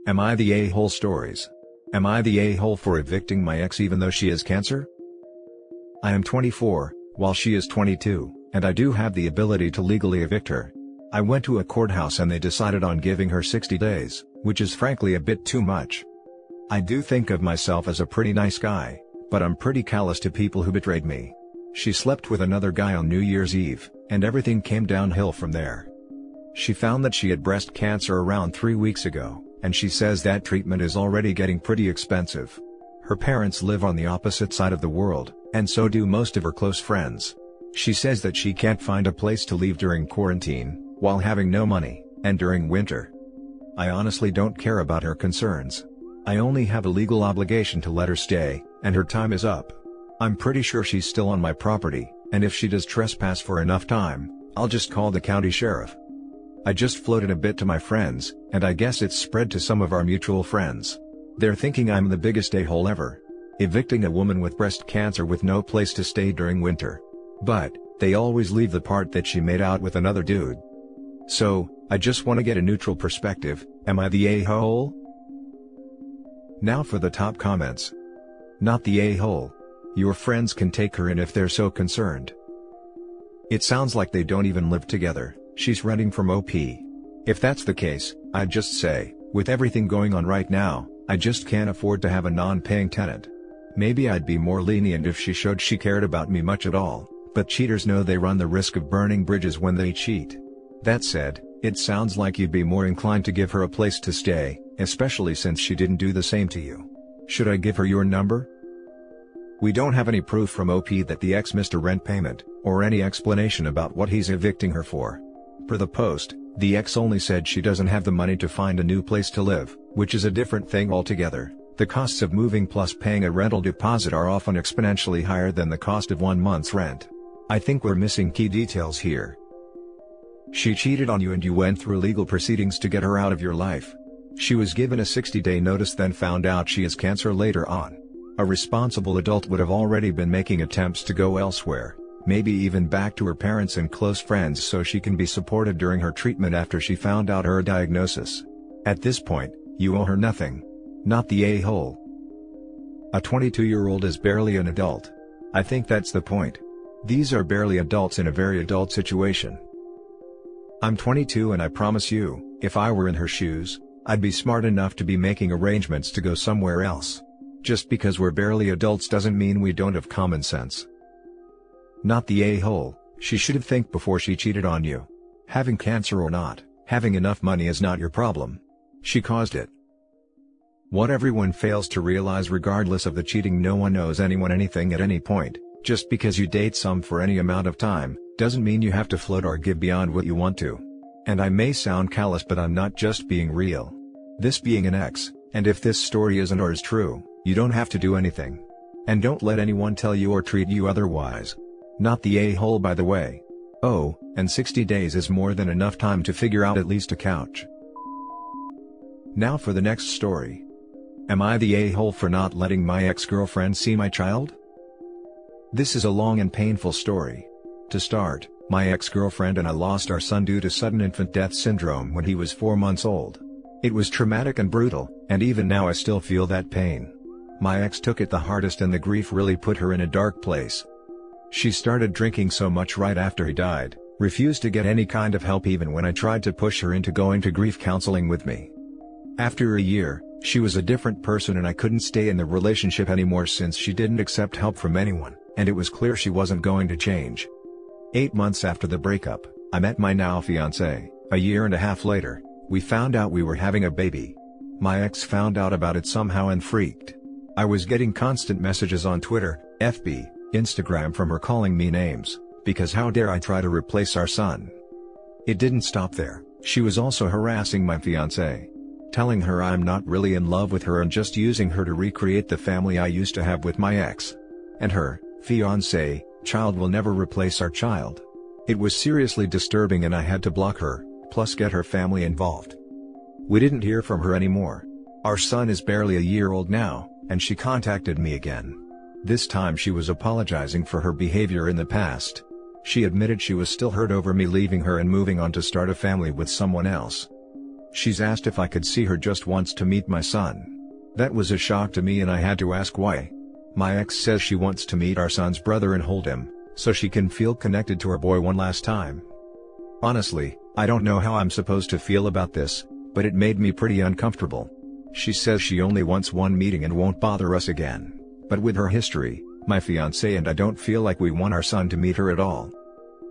Am I the a-hole stories? Am I the a-hole for evicting my ex even though she has cancer? I am 24, while she is 22, and I do have the ability to legally evict her. I went to a courthouse and they decided on giving her 60 days, which is frankly a bit too much. I do think of myself as a pretty nice guy, but I'm pretty callous to people who betrayed me. She slept with another guy on New Year's Eve, and everything came downhill from there. She found that she had breast cancer around 3 weeks ago, and she says that treatment is already getting pretty expensive. Her parents live on the opposite side of the world, and so do most of her close friends. She says that she can't find a place to leave during quarantine, while having no money, and during winter. I honestly don't care about her concerns. I only have a legal obligation to let her stay, and her time is up. I'm pretty sure she's still on my property, and if she does trespass for enough time, I'll just call the county sheriff. I just floated a bit to my friends, and I guess it's spread to some of our mutual friends. They're thinking I'm the biggest a-hole ever. Evicting a woman with breast cancer with no place to stay during winter. But, they always leave the part that she made out with another dude. So, I just want to get a neutral perspective. Am I the a-hole? Now for the top comments. Not the a-hole. Your friends can take her in if they're so concerned. It sounds like they don't even live together. She's renting from OP. If that's the case, I'd just say, with everything going on right now, I just can't afford to have a non-paying tenant. Maybe I'd be more lenient if she showed she cared about me much at all, but cheaters know they run the risk of burning bridges when they cheat. That said, it sounds like you'd be more inclined to give her a place to stay, especially since she didn't do the same to you. Should I give her your number? We don't have any proof from OP that the ex missed a rent payment, or any explanation about what he's evicting her for. Per the post, the ex only said she doesn't have the money to find a new place to live, which is a different thing altogether. The costs of moving plus paying a rental deposit are often exponentially higher than the cost of 1 month's rent. I think we're missing key details here. She cheated on you and you went through legal proceedings to get her out of your life. She was given a 60-day notice, then found out she has cancer later on. A responsible adult would have already been making attempts to go elsewhere, maybe even back to her parents and close friends so she can be supported during her treatment after she found out her diagnosis. At this point, you owe her nothing. Not the a-hole. A 22-year-old is barely an adult. I think that's the point. These are barely adults in a very adult situation. I'm 22 and I promise you, if I were in her shoes, I'd be smart enough to be making arrangements to go somewhere else. Just because we're barely adults doesn't mean we don't have common sense. Not the a-hole. She should have think before she cheated on you. Having cancer or not, having enough money is not your problem. She caused it. What everyone fails to realize, regardless of the cheating, no one owes anyone anything at any point. Just because you date some for any amount of time, doesn't mean you have to float or give beyond what you want to. And I may sound callous, but I'm not just being real. This being an ex, and if this story isn't or is true, you don't have to do anything. And don't let anyone tell you or treat you otherwise. Not the a-hole, by the way. Oh, and 60 days is more than enough time to figure out at least a couch. Now for the next story. Am I the a-hole for not letting my ex-girlfriend see my child? This is a long and painful story. To start, my ex-girlfriend and I lost our son due to sudden infant death syndrome when he was 4 months old. It was traumatic and brutal, and even now I still feel that pain. My ex took it the hardest and the grief really put her in a dark place. She started drinking so much right after he died, refused to get any kind of help even when I tried to push her into going to grief counseling with me. After a year, she was a different person and I couldn't stay in the relationship anymore since she didn't accept help from anyone, and it was clear she wasn't going to change. 8 months after the breakup, I met my now fiancé. A year and a half later, we found out we were having a baby. My ex found out about it somehow and freaked. I was getting constant messages on Twitter, FB, Instagram from her calling me names, because how dare I try to replace our son. It didn't stop there, she was also harassing my fiancé. Telling her I'm not really in love with her and just using her to recreate the family I used to have with my ex. And her, fiancé, child will never replace our child. It was seriously disturbing and I had to block her, plus get her family involved. We didn't hear from her anymore. Our son is barely a year old now, and she contacted me again. This time she was apologizing for her behavior in the past. She admitted she was still hurt over me leaving her and moving on to start a family with someone else. She's asked if I could see her just once to meet my son. That was a shock to me and I had to ask why. My ex says she wants to meet our son's brother and hold him, so she can feel connected to her boy one last time. Honestly, I don't know how I'm supposed to feel about this, but it made me pretty uncomfortable. She says she only wants one meeting and won't bother us again. But with her history, my fiancé and I don't feel like we want our son to meet her at all.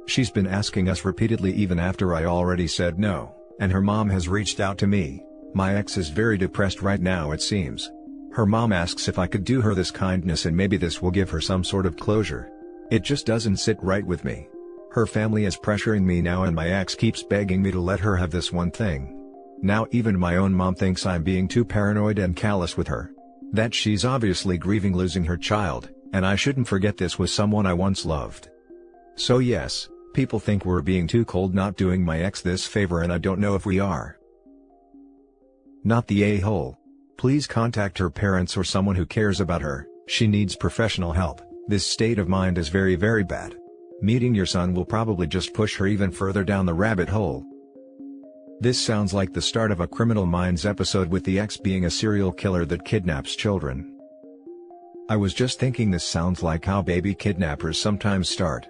She's been asking us repeatedly even after I already said no, and her mom has reached out to me. My ex is very depressed right now it seems. Her mom asks if I could do her this kindness and maybe this will give her some sort of closure. It just doesn't sit right with me. Her family is pressuring me now and my ex keeps begging me to let her have this one thing. Now even my own mom thinks I'm being too paranoid and callous with her. That she's obviously grieving losing her child, and I shouldn't forget this was someone I once loved. So yes, people think we're being too cold not doing my ex this favor and I don't know if we are. Not the a-hole. Please contact her parents or someone who cares about her, she needs professional help, this state of mind is very bad. Meeting your son will probably just push her even further down the rabbit hole. This sounds like the start of a Criminal Minds episode with the ex being a serial killer that kidnaps children. I was just thinking this sounds like how baby kidnappers sometimes start.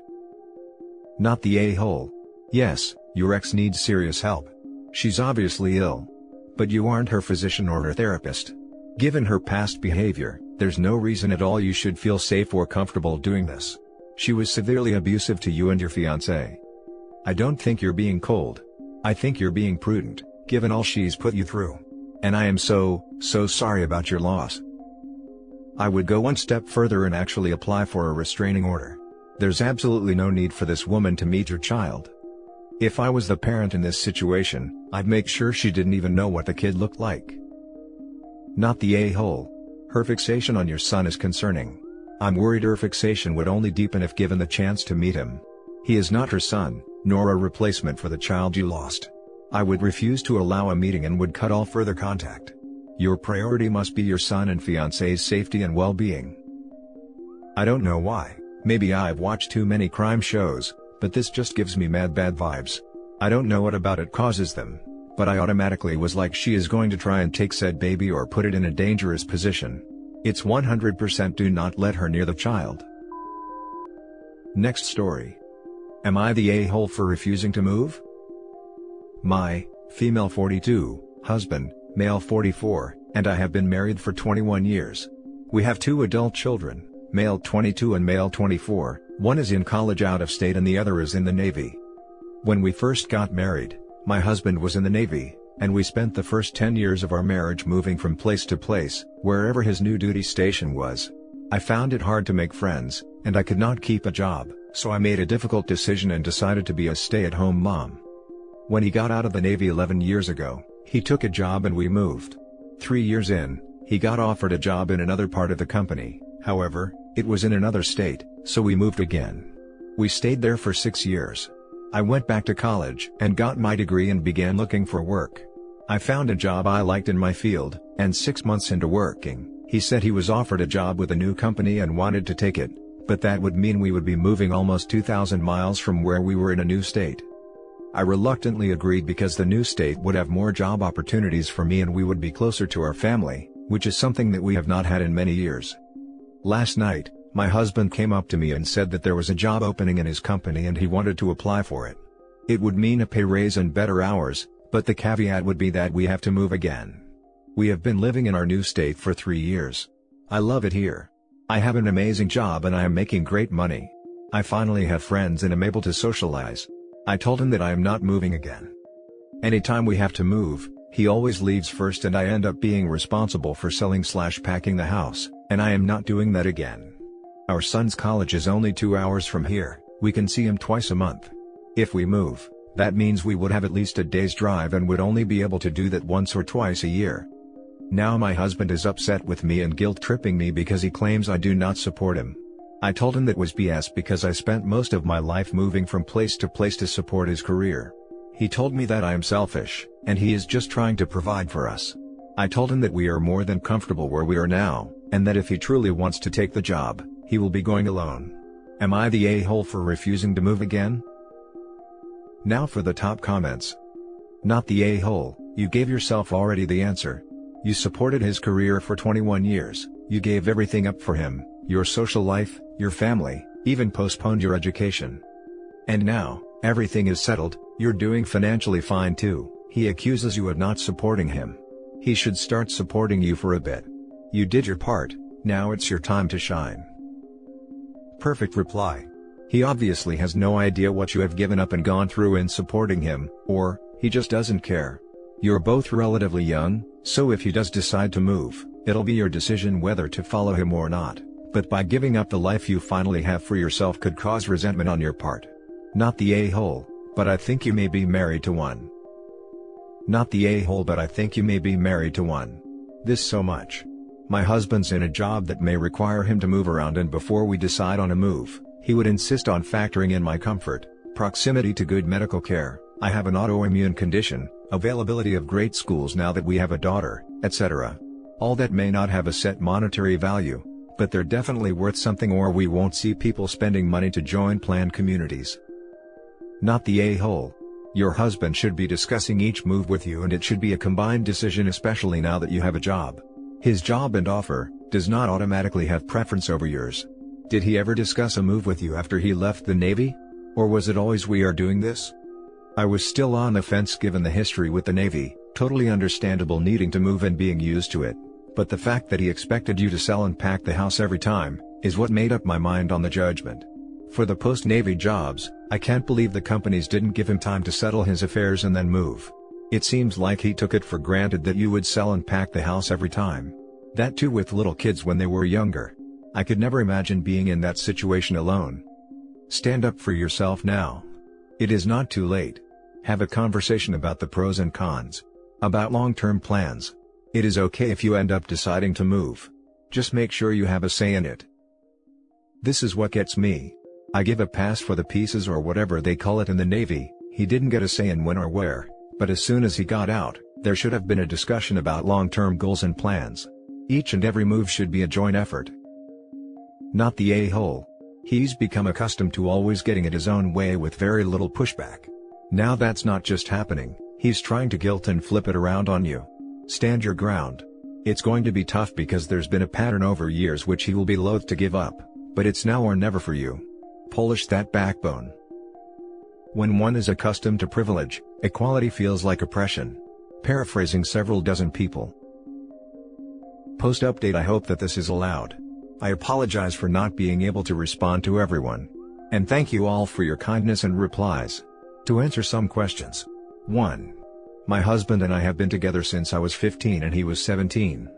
Not the a-hole. Yes, your ex needs serious help. She's obviously ill. But you aren't her physician or her therapist. Given her past behavior, there's no reason at all you should feel safe or comfortable doing this. She was severely abusive to you and your fiancé. I don't think you're being cold. I think you're being prudent, given all she's put you through. And I am so sorry about your loss. I would go one step further and actually apply for a restraining order. There's absolutely no need for this woman to meet your child. If I was the parent in this situation, I'd make sure she didn't even know what the kid looked like. Not the a-hole. Her fixation on your son is concerning. I'm worried her fixation would only deepen if given the chance to meet him. He is not her son, nor a replacement for the child you lost. I would refuse to allow a meeting and would cut all further contact. Your priority must be your son and fiancé's safety and well-being. I don't know why, maybe I've watched too many crime shows, but this just gives me mad bad vibes. I don't know what about it causes them, but I automatically was like she is going to try and take said baby or put it in a dangerous position. It's 100% do not let her near the child. Next story. Am I the a-hole for refusing to move? My, female 42, husband, male 44, and I have been married for 21 years. We have 2 adult children, male 22 and male 24, one is in college out of state and the other is in the Navy. When we first got married, my husband was in the Navy, and we spent the first 10 years of our marriage moving from place to place, wherever his new duty station was. I found it hard to make friends, and I could not keep a job, so I made a difficult decision and decided to be a stay-at-home mom. When he got out of the Navy 11 years ago, he took a job and we moved. 3 years in, he got offered a job in another part of the company, however, it was in another state, so we moved again. We stayed there for 6 years. I went back to college and got my degree and began looking for work. I found a job I liked in my field, and 6 months into working, he said he was offered a job with a new company and wanted to take it, but that would mean we would be moving almost 2,000 miles from where we were in a new state. I reluctantly agreed because the new state would have more job opportunities for me and we would be closer to our family, which is something that we have not had in many years. Last night, my husband came up to me and said that there was a job opening in his company and he wanted to apply for it. It would mean a pay raise and better hours, but the caveat would be that we have to move again. We have been living in our new state for 3 years. I love it here. I have an amazing job and I am making great money. I finally have friends and am able to socialize. I told him that I am not moving again. Anytime we have to move, he always leaves first and I end up being responsible for selling/packing the house, and I am not doing that again. Our son's college is only 2 hours from here, we can see him twice a month. If we move, that means we would have at least a day's drive and would only be able to do that once or twice a year. Now my husband is upset with me and guilt-tripping me because he claims I do not support him. I told him that was BS because I spent most of my life moving from place to support his career. He told me that I am selfish, and he is just trying to provide for us. I told him that we are more than comfortable where we are now, and that if he truly wants to take the job, he will be going alone. Am I the a-hole for refusing to move again? Now for the top comments. Not the a-hole. You gave yourself already the answer. You supported his career for 21 years, you gave everything up for him, your social life, your family, even postponed your education. And now, everything is settled, you're doing financially fine too. He accuses you of not supporting him. He should start supporting you for a bit. You did your part, now it's your time to shine. Perfect reply. He obviously has no idea what you have given up and gone through in supporting him, or, he just doesn't care. You're both relatively young, so if he does decide to move, it'll be your decision whether to follow him or not, but by giving up the life you finally have for yourself could cause resentment on your part. Not the a-hole, but I think you may be married to one. Not the a-hole, but I think you may be married to one. This so much. My husband's in a job that may require him to move around, and before we decide on a move, he would insist on factoring in my comfort, proximity to good medical care, I have an autoimmune condition, availability of great schools now that we have a daughter, etc. All that may not have a set monetary value, but they're definitely worth something, or we won't see people spending money to join planned communities. Not the a-hole. Your husband should be discussing each move with you, and it should be a combined decision, especially now that you have a job. His job and offer does not automatically have preference over yours. Did he ever discuss a move with you after he left the Navy? Or was it always we are doing this? I was still on the fence given the history with the Navy, totally understandable needing to move and being used to it, but the fact that he expected you to sell and pack the house every time, is what made up my mind on the judgment. For the post-Navy jobs, I can't believe the companies didn't give him time to settle his affairs and then move. It seems like he took it for granted that you would sell and pack the house every time. That too with little kids when they were younger. I could never imagine being in that situation alone. Stand up for yourself now. It is not too late. Have a conversation about the pros and cons. About long-term plans. It is okay if you end up deciding to move. Just make sure you have a say in it. This is what gets me. I give a pass for the pieces or whatever they call it in the Navy. He didn't get a say in when or where, but as soon as he got out, there should have been a discussion about long-term goals and plans. Each and every move should be a joint effort. Not the a-hole. He's become accustomed to always getting it his own way with very little pushback. Now that's not just happening, he's trying to guilt and flip it around on you. Stand your ground. It's going to be tough because there's been a pattern over years which he will be loath to give up, but it's now or never for you. Polish that backbone. When one is accustomed to privilege, equality feels like oppression. Paraphrasing several dozen people. Post update. I hope that this is allowed. I apologize for not being able to respond to everyone. And thank you all for your kindness and replies. To answer some questions. 1. My husband and I have been together since I was 15 and he was 17.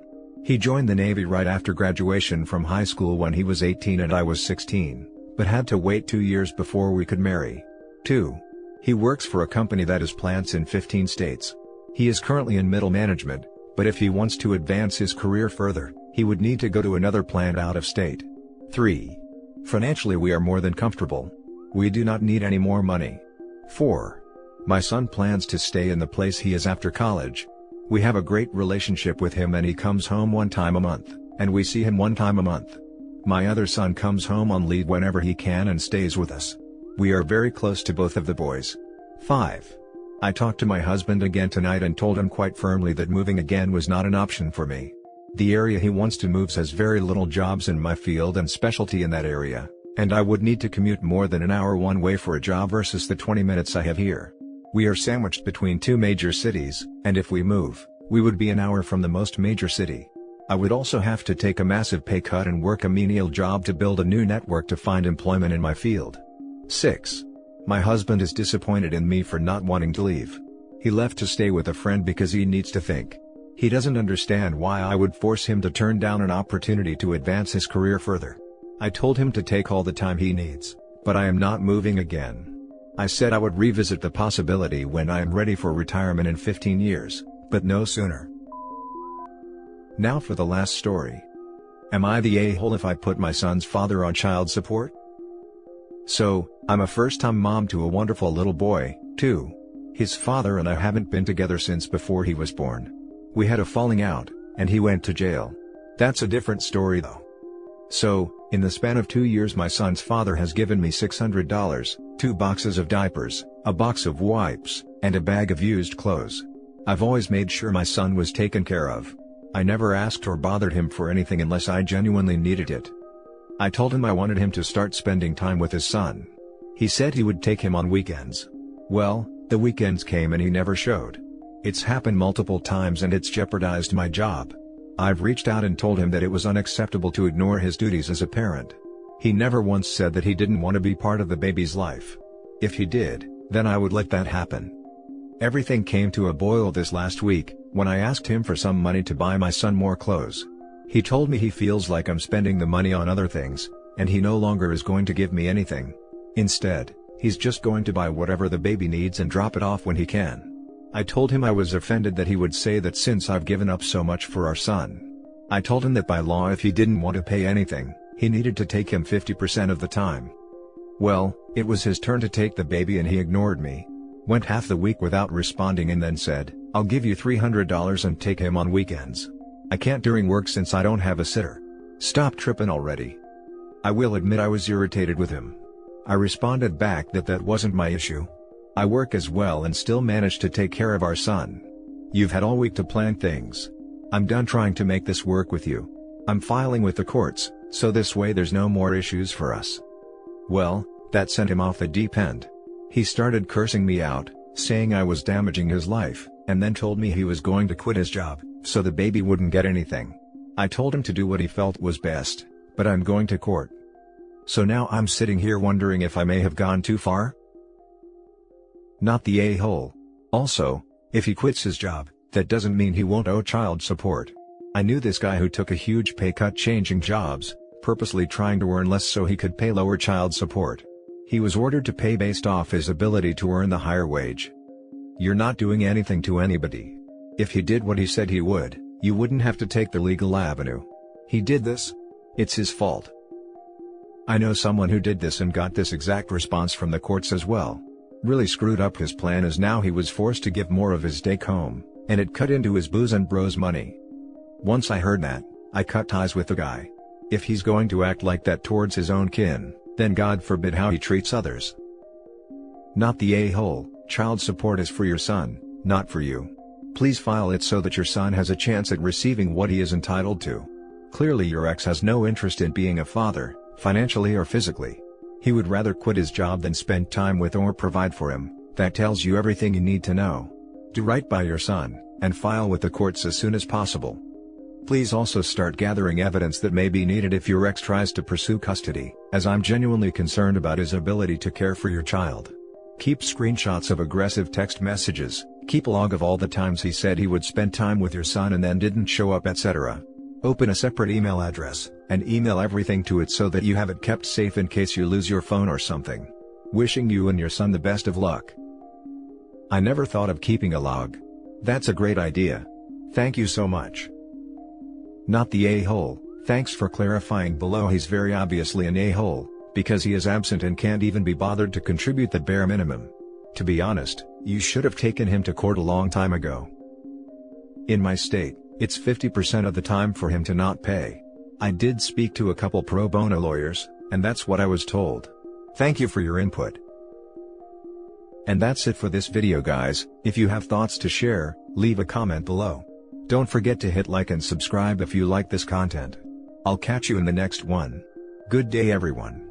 He joined the Navy right after graduation from high school when he was 18 and I was 16, but had to wait 2 years before we could marry. 2. He works for a company that has plants in 15 states. He is currently in middle management, but if he wants to advance his career further, he would need to go to another plant out of state. 3. Financially we are more than comfortable. We do not need any more money. 4. My son plans to stay in the place he is after college. We have a great relationship with him and he comes home 1 time a month, and we see him 1 time a month. My other son comes home on leave whenever he can and stays with us. We are very close to both of the boys. 5. I talked to my husband again tonight and told him quite firmly that moving again was not an option for me. The area he wants to move has very little jobs in my field and specialty in that area, and I would need to commute more than an hour one way for a job versus the 20 minutes I have here. We are sandwiched between 2 major cities, and if we move, we would be an hour from the most major city. I would also have to take a massive pay cut and work a menial job to build a new network to find employment in my field. 6. My husband is disappointed in me for not wanting to leave. He left to stay with a friend because he needs to think. He doesn't understand why I would force him to turn down an opportunity to advance his career further. I told him to take all the time he needs, but I am not moving again. I said I would revisit the possibility when I am ready for retirement in 15 years, but no sooner. Now for the last story. Am I the a-hole if I put my son's father on child support? So, I'm a first-time mom to a wonderful little boy, too. His father and I haven't been together since before he was born. We had a falling out, and he went to jail. That's a different story though. So, in the span of 2 years my son's father has given me $600, 2 boxes of diapers, a box of wipes, and a bag of used clothes. I've always made sure my son was taken care of. I never asked or bothered him for anything unless I genuinely needed it. I told him I wanted him to start spending time with his son. He said he would take him on weekends. Well, the weekends came and he never showed. It's happened multiple times and it's jeopardized my job. I've reached out and told him that it was unacceptable to ignore his duties as a parent. He never once said that he didn't want to be part of the baby's life. If he did, then I would let that happen. Everything came to a boil this last week, when I asked him for some money to buy my son more clothes. He told me he feels like I'm spending the money on other things, and he no longer is going to give me anything. Instead, he's just going to buy whatever the baby needs and drop it off when he can. I told him I was offended that he would say that since I've given up so much for our son. I told him that by law if he didn't want to pay anything, he needed to take him 50% of the time. Well, it was his turn to take the baby and he ignored me. Went half the week without responding and then said, "I'll give you $300 and take him on weekends. I can't during work since I don't have a sitter. Stop tripping already." I will admit I was irritated with him. I responded back that that wasn't my issue. I work as well and still manage to take care of our son. You've had all week to plan things. I'm done trying to make this work with you. I'm filing with the courts, so this way there's no more issues for us. Well, that sent him off the deep end. He started cursing me out, saying I was damaging his life, and then told me he was going to quit his job, so the baby wouldn't get anything. I told him to do what he felt was best, but I'm going to court. So now I'm sitting here wondering if I may have gone too far? Not the a-hole. Also, if he quits his job, that doesn't mean he won't owe child support. I knew this guy who took a huge pay cut changing jobs, purposely trying to earn less so he could pay lower child support. He was ordered to pay based off his ability to earn the higher wage. You're not doing anything to anybody. If he did what he said he would, you wouldn't have to take the legal avenue. He did this. It's his fault. I know someone who did this and got this exact response from the courts as well. Really screwed up his plan as now he was forced to give more of his take home, and it cut into his booze and bros money. Once I heard that, I cut ties with the guy. If he's going to act like that towards his own kin, then God forbid how he treats others. Not the a-hole. Child support is for your son, not for you. Please file it so that your son has a chance at receiving what he is entitled to. Clearly your ex has no interest in being a father, financially or physically. He would rather quit his job than spend time with or provide for him. That tells you everything you need to know. Do right by your son, and file with the courts as soon as possible. Please also start gathering evidence that may be needed if your ex tries to pursue custody, as I'm genuinely concerned about his ability to care for your child. Keep screenshots of aggressive text messages, keep a log of all the times he said he would spend time with your son and then didn't show up, etc. Open a separate email address, and email everything to it so that you have it kept safe in case you lose your phone or something. Wishing you and your son the best of luck. I never thought of keeping a log. That's a great idea. Thank you so much. Not the a-hole. Thanks for clarifying below. He's very obviously an a-hole, because he is absent and can't even be bothered to contribute the bare minimum. To be honest, you should have taken him to court a long time ago. In my state, it's 50% of the time for him to not pay. I did speak to a couple pro bono lawyers, and that's what I was told. Thank you for your input. And that's it for this video, guys. If you have thoughts to share, leave a comment below. Don't forget to hit like and subscribe if you like this content. I'll catch you in the next one. Good day everyone.